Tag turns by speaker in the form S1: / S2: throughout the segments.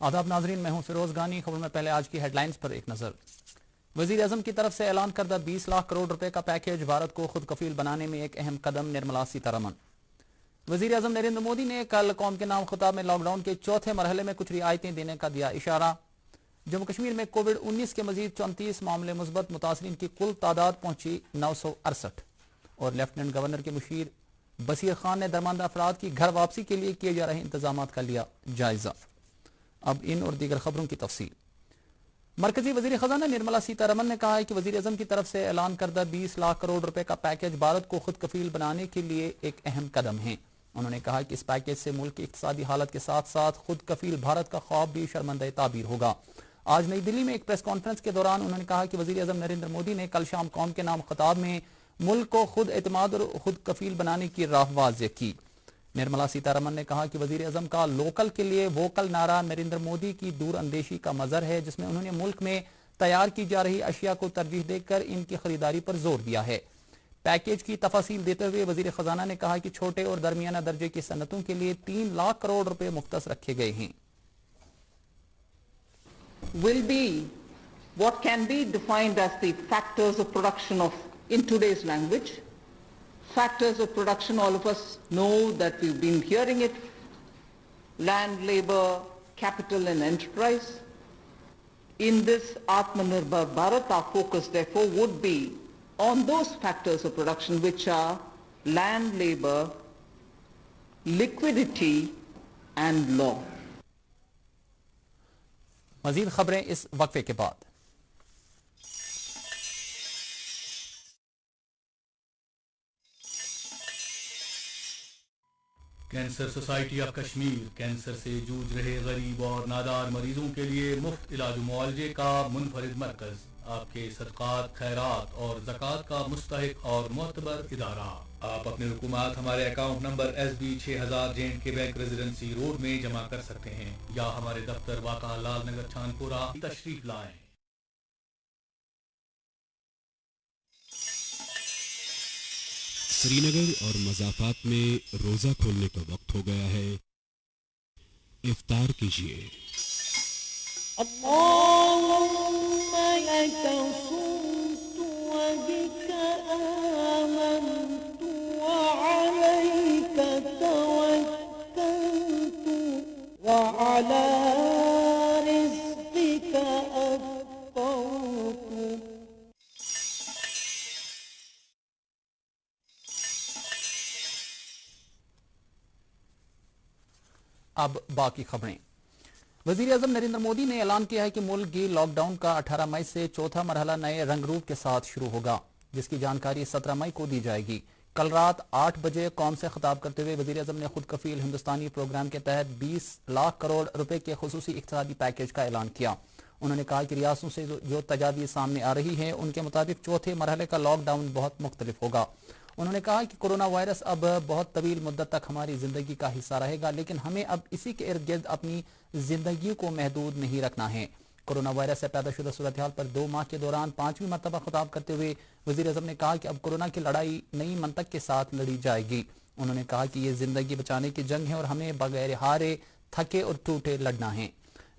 S1: آداب ناظرین، میں ہوں فیروز گانی۔ خبر میں پہلے آج کی ہیڈ لائنز پر ایک نظر۔ وزیر اعظم کی طرف سے اعلان کردہ 20 لاکھ کروڑ روپے کا پیکیج بھارت کو خود کفیل بنانے میں ایک اہم قدم، نرملا سیتارمن۔ وزیر اعظم نریندر مودی نے کل قوم کے نام خطاب میں لاک ڈاؤن کے چوتھے مرحلے میں کچھ رعایتیں دینے کا دیا اشارہ۔ جموں کشمیر میں کووڈ-19 کے مزید 34 معاملے مثبت، متاثرین کی کل تعداد پہنچی 968۔ اور لیفٹیننٹ گورنر کے مشیر بصیر خان نے درماندہ افراد کی گھر واپسی کے لیے کیے جا رہے انتظامات کا لیا جائزہ۔ اب ان اور دیگر خبروں کی تفصیل۔ مرکزی وزیر خزانہ نرملا سیتارمن نے کہا ہے کہ وزیر اعظم کی طرف سے اعلان کردہ 20 لاکھ کروڑ روپے کا پیکیج بھارت کو خود کفیل بنانے کے لیے ایک اہم قدم ہے۔ انہوں نے کہا کہ اس پیکیج سے ملک کی اقتصادی حالت کے ساتھ ساتھ خود کفیل بھارت کا خواب بھی شرمندہ تعبیر ہوگا۔ آج نئی دلی میں ایک پریس کانفرنس کے دوران انہوں نے کہا کہ وزیر اعظم نریندر مودی نے کل شام قوم کے نام خطاب میں ملک کو خود اعتماد اور خود کفیل بنانے کی راہ واضح کی۔ نرملا سیتارمن نے کہا کہ وزیر اعظم کا لوکل کے لیے ووکل نعرہ نریندر مودی کی دور اندیشی کا مظہر ہے، جس میں انہوں نے ملک میں تیار کی جا رہی اشیاء کو ترجیح دے کر ان کی خریداری پر زور دیا ہے۔ پیکیج کی تفاصیل دیتے ہوئے وزیر خزانہ نے کہا کہ چھوٹے اور درمیانہ درجے کی صنعتوں کے لیے 3 لاکھ کروڑ روپے مختص رکھے گئے ہیں۔
S2: Will be what can be defined as the factors of production in today's language. Factors of production, all of us know that we've been hearing it: land, labor, capital and enterprise. In this Atmanirbhar Bharat, our focus therefore would be on those factors of production which are land, labor, liquidity and law.
S1: مزید خبریں اس وقفے کے بعد۔
S3: Cancer society of Kashmir cancer سے جوجھ رہے غریب اور نادار مریضوں کے لیے مفت علاج و معالجے کا منفرد مرکز، آپ کے صدقات، خیرات اور زکوٰۃ کا مستحق اور معتبر ادارہ۔ آپ اپنے رقومات ہمارے account number SB 6000 JNK bank residency road میں جمع کر سکتے ہیں یا ہمارے دفتر واقع لال نگر چھانپورہ تشریف لائیں۔
S4: سری نگر اور مضافات میں روزہ کھولنے کا وقت ہو گیا ہے، افطار کیجیے۔
S2: اللهم لك صمت وبك آمنت وعليك توكلت وعلى رزقك أفطرت۔
S1: اب باقی خبریں۔ وزیر اعظم نریندر مودی نے اعلان کیا ہے کہ ملک کی لاک ڈاؤن کا 18 مئی سے چوتھا مرحلہ نئے رنگ روپ کے ساتھ شروع ہوگا، جس کی جانکاری 17 مئی کو دی جائے گی۔ کل رات 8 بجے قوم سے خطاب کرتے ہوئے وزیر اعظم نے خود کفیل ہندوستانی پروگرام کے تحت 20 لاکھ کروڑ روپے کے خصوصی اقتصادی پیکیج کا اعلان کیا۔ انہوں نے کہا کہ ریاستوں سے جو تجاویز سامنے آ رہی ہیں ان کے مطابق چوتھے مرحلے کا لاک ڈاؤن بہت مختلف ہوگا۔ انہوں نے کہا کہ کورونا وائرس اب بہت طویل مدت تک ہماری زندگی کا حصہ رہے گا، لیکن ہمیں اب اسی کے ارد گرد اپنی زندگی کو محدود نہیں رکھنا ہے۔ کورونا وائرس سے پیدا شدہ صورتحال پر 2 ماہ کے دوران 5ویں مرتبہ خطاب کرتے ہوئے وزیر اعظم نے کہا کہ اب کورونا کی لڑائی نئی منطق کے ساتھ لڑی جائے گی۔ انہوں نے کہا کہ یہ زندگی بچانے کی جنگ ہے اور ہمیں بغیر ہارے، تھکے اور ٹوٹے لڑنا ہے۔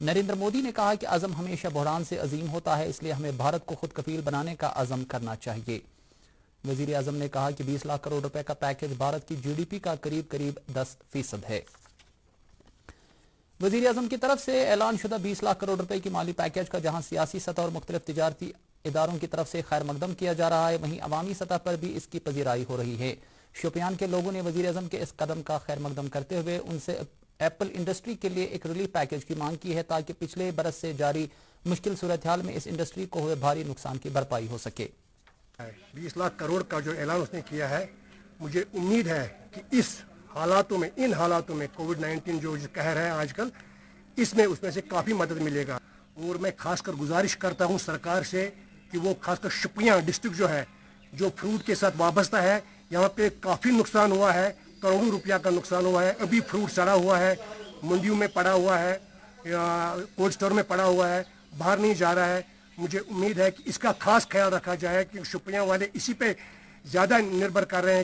S1: نریندر مودی نے کہا کہ عزم ہمیشہ بحران سے عظیم ہوتا ہے، اس لیے ہمیں بھارت کو خود کفیل بنانے کا عزم کرنا چاہیے۔ وزیر اعظم نے کہا کہ 20 لاکھ کروڑ روپے کا پیکیج بھارت کی GDP کا قریب 10% ہے۔ وزیر اعظم کی طرف سے اعلان شدہ 20 لاکھ کروڑ روپے کی مالی پیکیج کا جہاں سیاسی سطح اور مختلف تجارتی اداروں کی طرف سے خیر مقدم کیا جا رہا ہے، وہیں عوامی سطح پر بھی اس کی پذیرائی ہو رہی ہے۔ شوپیان کے لوگوں نے وزیر اعظم کے اس قدم کا خیر مقدم کرتے ہوئے ان سے ایپل انڈسٹری کے لیے ایک ریلیف پیکیج کی مانگ کی ہے تاکہ پچھلے برس سے جاری مشکل صورتحال میں اس انڈسٹری کو ہوئے بھاری نقصان کی بھرپائی ہو سکے۔
S5: 20 لاکھ کروڑ کا جو اعلان اس نے کیا ہے، مجھے امید ہے کہ ان حالاتوں میں کووڈ-19 جو قہر ہے آج کل، اس میں سے کافی مدد ملے گا۔ اور میں خاص کر گزارش کرتا ہوں سرکار سے کہ وہ خاص کر شوپیاں ڈسٹرکٹ جو ہے، جو فروٹ کے ساتھ وابستہ ہے، یہاں پہ کافی نقصان ہوا ہے، کروڑوں روپیہ کا نقصان ہوا ہے۔ ابھی فروٹ سڑا ہوا ہے، منڈیوں میں پڑا ہوا ہے، کولڈ اسٹور میں پڑا ہوا ہے، باہر نہیں جا رہا ہے۔ مجھے امید ہے کہ اس کا خاص خیال رکھا جائے کہ شوپیاں والے اسی پہ زیادہ نربھر کر رہے ہیں۔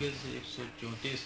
S6: 134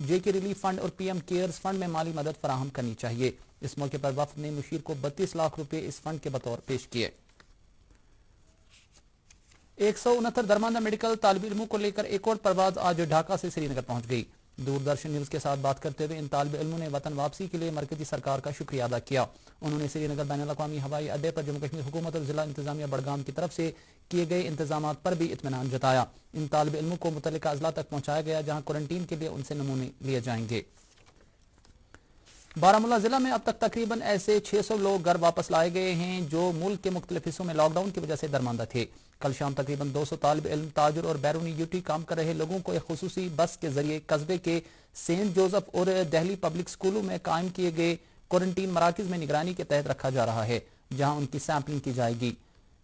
S1: جے کے ریلیف فنڈ اور پی ایم کیئرز فنڈ میں مالی مدد فراہم کرنی چاہیے۔ اس موقع پر وفد نے مشیر کو 32 لاکھ روپے اس فنڈ کے بطور پیش کیے۔ 169 درماندہ میڈیکل طالب علموں کو لے کر ایک اور پرواز آج ڈھاکہ سے سری نگر پہنچ گئی۔ دوردرشن نیوز کے ساتھ بات کرتے ہوئے ان طالب علموں نے وطن واپسی کے لیے مرکزی سرکار کا شکریہ ادا کیا۔ انہوں نے سری نگر بین الاقوامی ہوائی اڈے پر جموں کشمیر حکومت اور ضلع انتظامیہ بڑگام کی طرف سے کیے گئے انتظامات پر بھی اطمینان جتایا۔ ان طالب علموں کو متعلقہ اضلاع تک پہنچایا گیا جہاں کوارنٹین کے لیے ان سے نمونے لیے جائیں گے۔ بارہمولہ ضلع میں اب تک تقریباً ایسے 600 لوگ گھر واپس لائے گئے ہیں جو ملک کے مختلف حصوں میں لاک ڈاؤن کی وجہ سے درماندہ تھے۔ کل شام تقریباً 200 طالب علم، تاجر اور بیرونی یوٹی کام کر رہے لوگوں کو ایک خصوصی بس کے ذریعے قصبے کے سینٹ جوزف اور دہلی پبلک سکولوں میں قائم کیے گئے کوارنٹین مراکز میں نگرانی کے تحت رکھا جا رہا ہے جہاں ان کی سیمپلنگ کی جائے گی۔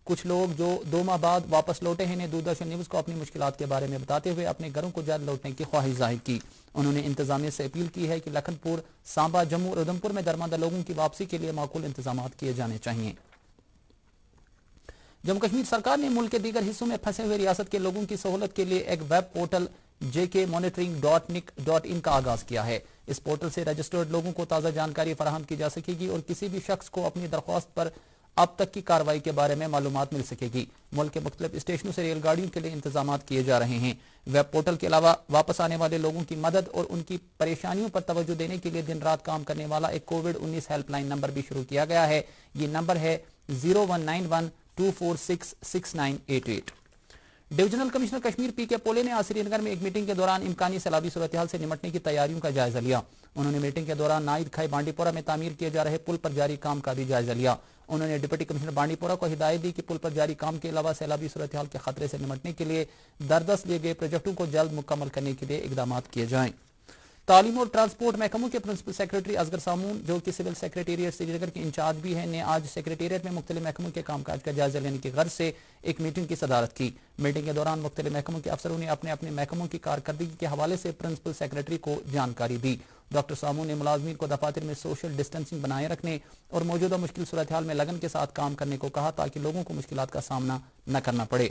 S1: کچھ لوگ جو 2 ماہ بعد واپس لوٹے ہیں نے دوردرشن نیوز کو اپنی مشکلات کے بارے میں بتاتے ہوئے اپنے گھروں کو جلد لوٹنے کی خواہش ظاہر کی۔ انہوں نے انتظامیہ سے اپیل کی ہے کہ لکھن پور، سانبا، جموں اور ادھمپور میں درماندہ لوگوں کی واپسی کے لیے معقول انتظامات کیے جانے چاہیے۔ جموں کشمیر سرکار نے ملک کے دیگر حصوں میں پھنسے ہوئے ریاست کے لوگوں کی سہولت کے لیے ایک ویب پورٹل jkmonitoring.nic.in کا آغاز کیا ہے۔ اس پورٹل سے رجسٹرڈ لوگوں کو تازہ جانکاری فراہم کی جا سکے گی اور کسی بھی شخص کو اپنی درخواست پر اب تک کی کارروائی کے بارے میں معلومات مل سکے گی۔ ملک کے مختلف اسٹیشنوں سے ریل گاڑیوں کے لیے انتظامات کیے جا رہے ہیں۔ ویب پورٹل کے علاوہ واپس آنے والے لوگوں کی مدد اور ان کی پریشانیوں پر توجہ دینے کے لیے دن رات کام کرنے والا ایک کووڈ-19 ہیلپ لائن نمبر بھی شروع کیا گیا ہے۔ یہ نمبر ہے 019124666988۔ ڈویژنل کمشنر کشمیر پی کے پولے نے آج سری نگر میں ایک میٹنگ کے دوران امکانی سیلابی صورتحال سے نمٹنے کی تیاریوں کا جائزہ لیا۔ انہوں نے میٹنگ کے دوران نائد کھائی بانڈی پورہ میں تعمیر کیے جا رہے پل پر جاری کام کا بھی جائزہ لیا۔ انہوں نے ڈپٹی کمشنر بانڈی پورہ کو ہدایت دی کہ پل پر جاری کام کے علاوہ سیلابی صورتحال کے خطرے سے نمٹنے کے لیے دردست لیے گئے پروجیکٹوں کو جلد مکمل کرنے کے لیے اقدامات کیے جائیں۔ تعلیم اور ٹرانسپورٹ محکموں کے پرنسپل سیکریٹری اصغر سامون جو کہ سول سیکریٹریٹ سری نگر کے انچارج بھی ہیں نے آج سیکریٹریٹ میں مختلف محکموں کے کام کاج کا جائزہ لینے کی غرض سے ایک میٹنگ کی صدارت کی۔ میٹنگ کے دوران مختلف محکموں کے افسروں نے اپنے اپنے محکموں کی کارکردگی کے حوالے سے پرنسپل سیکریٹری کو جانکاری دی۔ ڈاکٹر سامون نے ملازمین کو دفاتر میں سوشل ڈسٹینسنگ بنائے رکھنے اور موجودہ مشکل صورتحال میں لگن کے ساتھ کام کرنے کو کہا تاکہ لوگوں کو مشکلات کا سامنا نہ کرنا پڑے۔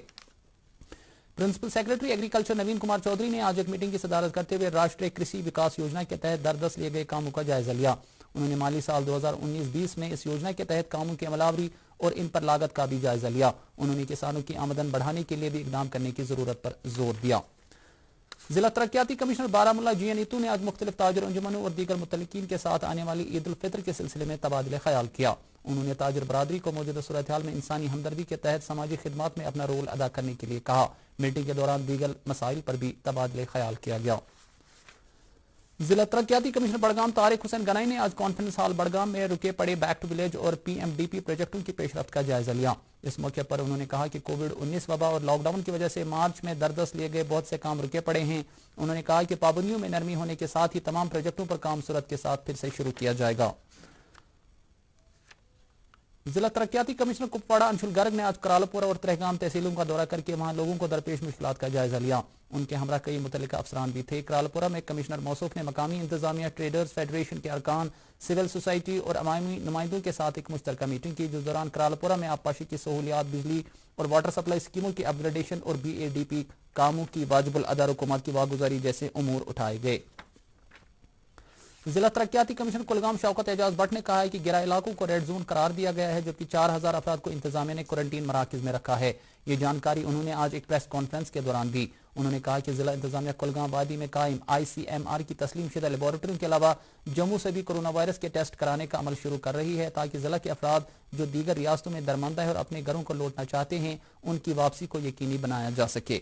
S1: Principal secretary agriculture Naveen Kumar Chaudhary نے آج ایک میٹنگ کی صدارت کرتے ہوئے راشٹریہ کرشی وکاس یوجنا کے تحت دردست لیے گئے کاموں کا جائزہ لیا۔ انہوں نے مالی سال 2019-20 میں اس یوجنا کے تحت کاموں کی عملاوری اور ان پر لاگت کا بھی جائزہ لیا۔ انہوں نے کسانوں کی آمدن بڑھانے کے لیے بھی اقدام کرنے کی ضرورت پر زور دیا۔ ضلع ترقیاتی کمشنر بارہمولہ جی این نیتو نے آج مختلف تاجر انجمنوں اور دیگر متعلقین کے ساتھ آنے والی عید الفطر کے سلسلے میں تبادلہ خیال کیا۔ انہوں نے تاجر برادری کو موجودہ صورتحال میں انسانی ہمدردی کے تحت سماجی خدمات میں اپنا رول ادا کرنے کے لیے کہا۔ میٹنگ کے دوران دیگر مسائل پر بھی تبادلہ خیال کیا گیا۔ ضلع ترقیاتی کمشنر بڑگام طارق حسین گنائی نے آج کانفرنس ہال بڑگام میں رکے پڑے بیک ٹو ولیج اور پی ایم ڈی پی پروجیکٹوں کی پیش رفت کا جائزہ لیا۔ اس موقع پر انہوں نے کہا کہ کووڈ-19 وبا اور لاک ڈاؤن کی وجہ سے مارچ میں دردست لیے گئے بہت سے کام رکے پڑے ہیں۔ انہوں نے کہا کہ پابندیوں میں نرمی ہونے کے ساتھ ہی تمام پروجیکٹوں پر کام صورت کے ساتھ پھر سے شروع کیا جائے گا۔ ضلع ترقیاتی کمشنر کپواڑہ انشل گرگ نے آج کرالپورہ اور ترہگام تحصیلوں کا دورہ کر کے وہاں لوگوں کو درپیش مشکلات کا جائزہ لیا۔ ان کے ہمراہ کئی متعلقہ افسران بھی تھے۔ کرالپورہ میں کمشنر موصوف نے مقامی انتظامیہ، ٹریڈرز فیڈریشن کے ارکان، سول سوسائٹی اور عوامی نمائندوں کے ساتھ ایک مشترکہ میٹنگ کی جس دوران کرالپورہ میں آبپاشی کی سہولیات، بجلی اور واٹر سپلائی اسکیموں کی اپ گریڈیشن اور بی اے ڈی پی کاموں کی واجب الادا رقومات کی واگزاری جیسے امور اٹھائے گئے۔ ضلع ترقیاتی کمشنر کلگام شوکت اعجاز بٹ نے کہا ہے کہ گرا علاقوں کو ریڈ زون قرار دیا گیا ہے جبکہ 4000 افراد کو انتظامیہ نے کوارنٹین مراکز میں رکھا ہے۔ یہ جانکاری انہوں نے آج ایک پریس کانفرنس کے دوران دی۔ انہوں نے کہا کہ ضلع انتظامیہ کلگام وادی میں قائم ICMR کی تسلیم شدہ لیبارٹریوں کے علاوہ جموں سے بھی کورونا وائرس کے ٹیسٹ کرانے کا عمل شروع کر رہی ہے تاکہ ضلع کے افراد جو دیگر ریاستوں میں درماندہ ہے اور اپنے گھروں کو لوٹنا چاہتے ہیں ان کی واپسی کو یقینی بنایا جا سکے۔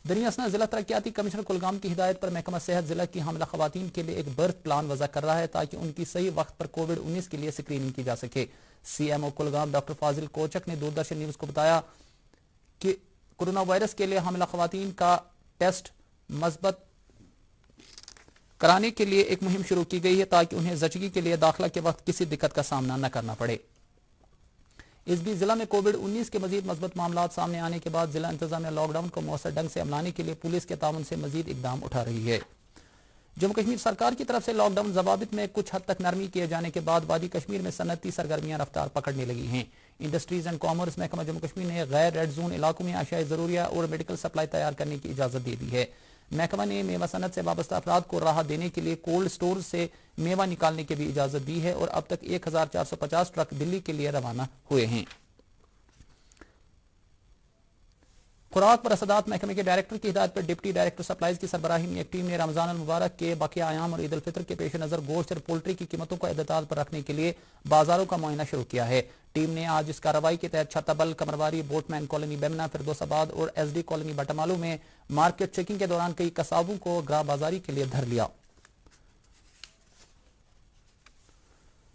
S1: دریں ضلع ترقیاتی کمشنر کلگام کی ہدایت پر محکمہ صحت ضلع کی حاملہ خواتین کے لیے ایک برتھ پلان وضع کر رہا ہے تاکہ ان کی صحیح وقت پر کووڈ-19 کے لیے اسکریننگ کی جا سکے۔ CMO کلگام ڈاکٹر فاضل کوچک نے دوردرشن نیوز کو بتایا کہ کورونا وائرس کے لیے حاملہ خواتین کا ٹیسٹ مثبت کرانے کے لیے ایک مہم شروع کی گئی ہے تاکہ انہیں زچگی کے لیے داخلہ کے وقت کسی دقت کا سامنا نہ کرنا پڑے۔ اس بھی ضلع میں کووڈ-19 کے مزید مثبت معاملات سامنے آنے کے بعد ضلع انتظامیہ لاک ڈاؤن کو مؤثر ڈھنگ سے عملانے کے لیے پولیس کے تعاون سے مزید اقدام اٹھا رہی ہے۔ جموں کشمیر سرکار کی طرف سے لاک ڈاؤن ضوابط میں کچھ حد تک نرمی کیے جانے کے بعد وادی کشمیر میں صنعتی سرگرمیاں رفتار پکڑنے لگی ہیں۔ انڈسٹریز اینڈ کامرس محکمہ جموں کشمیر نے غیر ریڈ زون علاقوں میں اشیاء ضروریہ اور میڈیکل سپلائی تیار کرنے کی اجازت دے دی ہے۔ محکمہ نے میوہ صنعت سے وابستہ افراد کو راحت دینے کے لیے کولڈ سٹور سے میوہ نکالنے کی بھی اجازت دی ہے اور اب تک 1450 ٹرک دلی کے لیے روانہ ہوئے ہیں۔ خوراک و رسدات محکمے کے ڈائریکٹر کی ہدایت پر ڈپٹی ڈائریکٹر سپلائز کی سربراہی میں ایک ٹیم نے رمضان المبارک کے بقیہ ایام اور عید الفطر کے پیش نظر گوشت اور پولٹری کی قیمتوں کو اعتدال پر رکھنے کے لیے بازاروں کا معائنہ شروع کیا ہے۔ ٹیم نے آج اس کارروائی کے تحت چھتابل، کمرواری، بوٹ مین کالونی بیمنا، فردوس آباد اور ایس ڈی کالونی بٹمالو میں مارکیٹ چیکنگ کے دوران کئی قصابوں کو گراہ بازاری کے لیے دھر لیا۔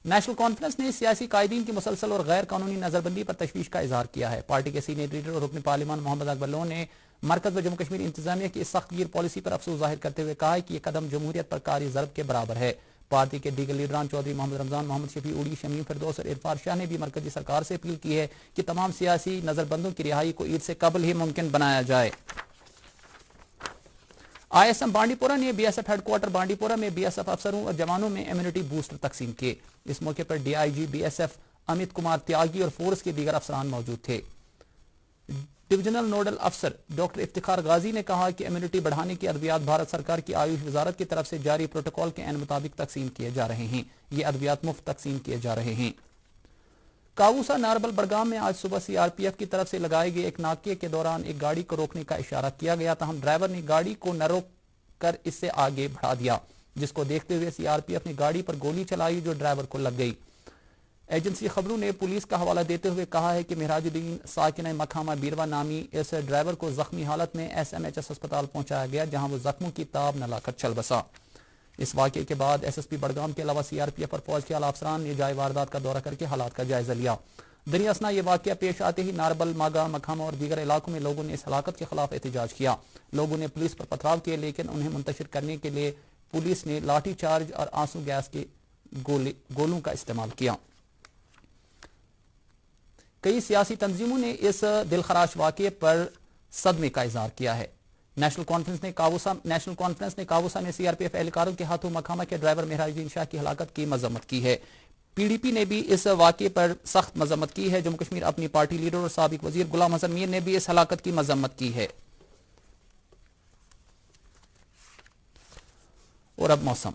S1: نیشنل کانفرنس نے سیاسی قائدین کی مسلسل اور غیر قانونی نظر بندی پر تشویش کا اظہار کیا ہے۔ پارٹی کے سینئر لیڈر اور رکن پارلیمان محمد اکبر لون نے مرکز و جموں کشمیر انتظامیہ کی اس سخت گیر پالیسی پر افسوس ظاہر کرتے ہوئے کہا ہے کہ یہ قدم جمہوریت پر کاری ضرب کے برابر ہے۔ پارٹی کے دیگر لیڈران چودھری محمد رمضان، محمد شفیع اوڑی، شمیم فردوس اور عرفان شاہ نے بھی مرکزی سرکار سے اپیل کی ہے کہ تمام سیاسی نظر بندوں کی رہائی کو عید سے قبل ہی ممکن بنایا جائے۔ I S M Bandipora نے B S F headquarter Bandipora میں بی ایس ایف افسروں اور جوانوں میں امیونٹی بوسٹر تقسیم کیے۔ اس موقع پر D I G B S F Amit Kumar Tyagi اور فورس کے دیگر افسران موجود تھے۔ ڈویژنل نوڈل افسر ڈاکٹر افتخار غازی نے کہا کہ امیونٹی بڑھانے کی ادویات بھارت سرکار کی آیوش وزارت کی طرف سے جاری پروٹوکول کے عین مطابق تقسیم کیے جا رہے ہیں۔ یہ ادویات مفت تقسیم کیے جا رہے ہیں۔ کاووسا ناربل بڑگام میں آج صبح سی آر پی ایف کی طرف سے لگائے گئے ایک ناکے کے دوران ایک گاڑی کو روکنے کا اشارہ کیا گیا، تاہم ڈرائیور نے گاڑی کو نہ روک کر اس سے آگے بڑھا دیا، جس کو دیکھتے ہوئے سی آر پی ایف نے گاڑی پر گولی چلائی جو ڈرائیور کو لگ گئی۔ ایجنسی خبروں نے پولیس کا حوالہ دیتے ہوئے کہا ہے کہ مہراج الدین ساکنہ مکھامہ بیروا نامی اس ڈرائیور کو زخمی حالت میں ایس ایم ایچ ایس ہسپتال پہنچایا گیا، جہاں وہ زخموں کی تاب نہ لا کر چل بسا۔ اس واقعے کے بعد ایس ایس پی بڑگام کے علاوہ سی آر پی ایف اور فوج کے اعلیٰ افسران نے جائے واردات کا دورہ کر کے حالات کا جائزہ لیا۔ دریں اثنا یہ واقعہ پیش آتے ہی ناربل، ماگا، مکھامہ اور دیگر علاقوں میں لوگوں نے اس ہلاکت کے خلاف احتجاج کیا۔ لوگوں نے پولیس پر پتھراؤ کیے، لیکن انہیں منتشر کرنے کے لیے پولیس نے لاٹھی چارج اور آنسو گیس کے گولوں کا استعمال کیا۔ کئی سیاسی تنظیموں نے اس دلخراش واقعے پر صدمے کا اظہار کیا ہے۔ نیشنل کانفرنس نے کاووسا میں سی آر پی ایف اہلکاروں کے ہاتھوں مکھامہ کے ڈرائیور مہراج الدین شاہ کی ہلاکت کی مذمت کی ہے۔ پی ڈی پی نے بھی اس واقعے پر سخت مذمت کی ہے۔ جموں کشمیر اپنی پارٹی لیڈر اور سابق وزیر غلام حسن میر نے بھی اس ہلاکت کی مذمت کی ہے۔ اور اب موسم۔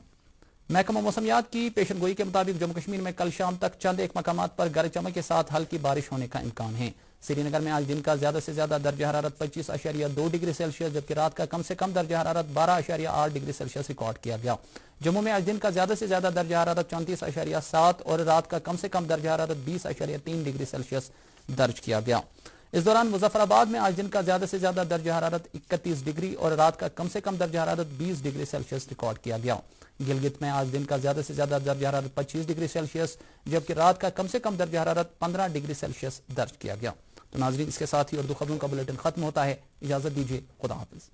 S1: محکمہ موسمیات کی پیشن گوئی کے مطابق جموں کشمیر میں کل شام تک چند ایک مقامات پر گرج چمک کے ساتھ ہلکی بارش ہونے کا امکان ہے۔ سری نگر میں آج دن کا زیادہ سے زیادہ درجہ حرارت 25.2 ڈگری سیلسیس جبکہ رات کا کم سے کم درجہ حرارت 12.8 ڈگری سیلسیس ریکارڈ کیا گیا۔ جموں میں آج دن کا زیادہ سے زیادہ درجہ حرارت 34.7 اور رات کا کم سے کم درجہ حرارت 20.3 ڈگری سیلسیس درج کیا گیا۔ اس دوران مظفر آباد میں آج دن کا زیادہ سے زیادہ درجہ حرارت 31 ڈگری اور رات کا کم سے کم درجہ حرارت 20 ڈگری سیلسیس ریکارڈ کیا گیا۔ گلگت میں آج دن کا زیادہ سے زیادہ درجہ حرارت 25 ڈگری سیلسیس جبکہ رات کا کم سے کم درجہ حرارت 15 ڈگری سیلسیس درج کیا گیا۔ تو ناظرین، اس کے ساتھ ہی اردو خبروں کا بلیٹن ختم ہوتا ہے۔ اجازت دیجیے، خدا حافظ۔